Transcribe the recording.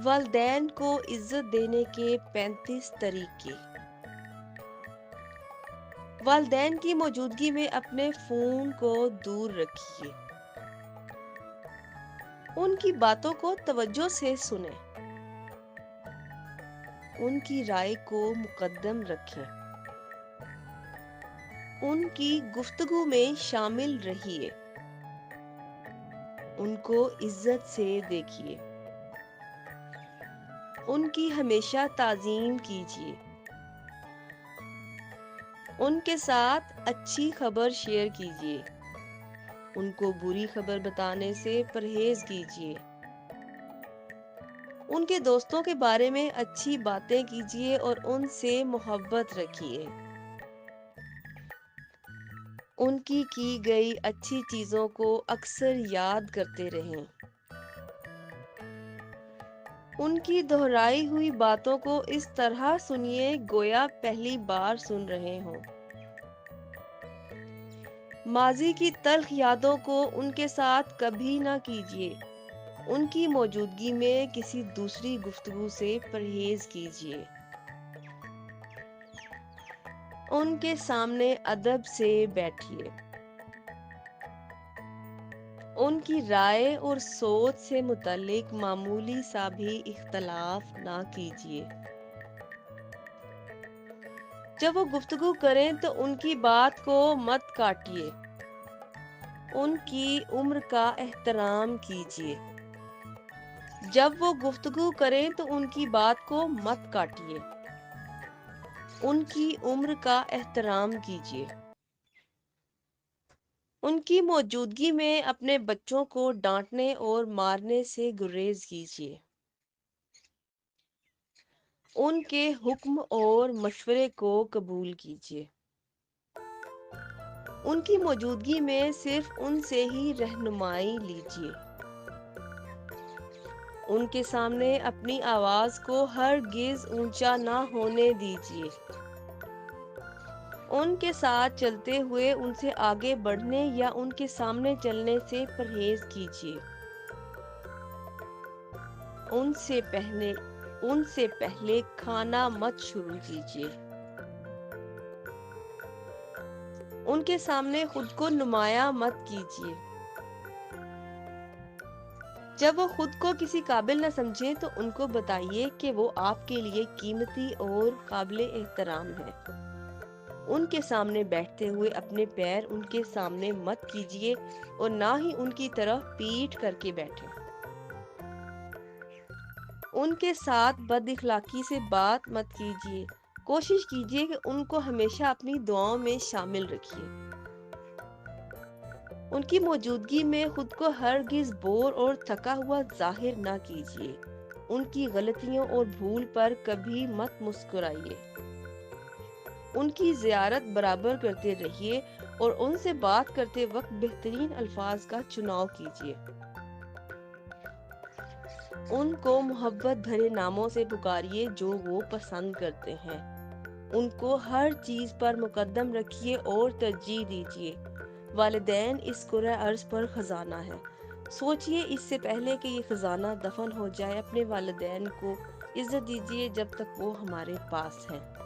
والدین کو عزت دینے کے 35 طریقے۔ والدین کی موجودگی میں اپنے فون کو دور رکھیے۔ ان کی باتوں کو توجہ سے سنیں۔ ان کی رائے کو مقدم رکھیں۔ ان کی گفتگو میں شامل رہیے۔ ان کو عزت سے دیکھیے۔ ان کی ہمیشہ تعظیم کیجیے۔ ان کے ساتھ اچھی خبر شیئر کیجیے۔ ان کو بری خبر بتانے سے پرہیز کیجیے۔ ان کے دوستوں کے بارے میں اچھی باتیں کیجیے اور ان سے محبت رکھیے۔ ان کی گئی اچھی چیزوں کو اکثر یاد کرتے رہیں۔ ان کی دہرائی ہوئی باتوں کو اس طرح سنیے گویا پہلی بار سن رہے ہوں۔ ماضی کی تلخ یادوں کو ان کے ساتھ کبھی نہ کیجیے۔ ان کی موجودگی میں کسی دوسری گفتگو سے پرہیز کیجیے۔ ان کے سامنے ادب سے بیٹھیے۔ ان کی رائے اور سوچ سے متعلق معمولی سا بھی اختلاف نہ کیجیے۔ جب وہ گفتگو کریں تو ان کی بات کو مت کاٹیے۔ ان کی عمر کا احترام کیجیے۔ جب وہ گفتگو کریں تو ان کی بات کو مت کاٹیے۔ ان کی عمر کا احترام کیجیے۔ ان کی موجودگی میں اپنے بچوں کو ڈانٹنے اور مارنے سے گریز کیجیے۔ ان کے حکم اور مشورے کو قبول کیجیے۔ ان کی موجودگی میں صرف ان سے ہی رہنمائی لیجیے۔ ان کے سامنے اپنی آواز کو ہرگز اونچا نہ ہونے دیجیے۔ ان کے ساتھ چلتے ہوئے ان سے آگے بڑھنے یا ان کے سامنے چلنے سے پرہیز کیجیے۔ ان سے پہلے کھانا مت شروع کیجیے۔ ان کے سامنے خود کو نمایاں مت کیجیے۔ جب وہ خود کو کسی قابل نہ سمجھیں تو ان کو بتائیے کہ وہ آپ کے لیے قیمتی اور قابل احترام ہے۔ ان کے سامنے بیٹھتے ہوئے اپنے پیر ان کے سامنے مت کیجیے اور نہ ہی ان کی طرف پیٹھ کر کے بیٹھیں۔ ان کے ساتھ بد اخلاقی سے بات مت کیجیے۔ کوشش کیجیے کہ ان کو ہمیشہ اپنی دعاؤں میں شامل رکھیے۔ ان کی موجودگی میں خود کو ہرگز بور اور تھکا ہوا ظاہر نہ کیجیے۔ ان کی غلطیوں اور بھول پر کبھی مت مسکرائیے۔ ان کی زیارت برابر کرتے رہیے اور ان سے بات کرتے وقت بہترین الفاظ کا چناؤ کیجیے۔ ان کو محبت بھرے ناموں سے پکاریے جو وہ پسند کرتے ہیں۔ ان کو ہر چیز پر مقدم رکھیے اور ترجیح دیجیے۔ والدین اس کرۂ ارض پر خزانہ ہے۔ سوچئے اس سے پہلے کہ یہ خزانہ دفن ہو جائے، اپنے والدین کو عزت دیجیے جب تک وہ ہمارے پاس ہیں۔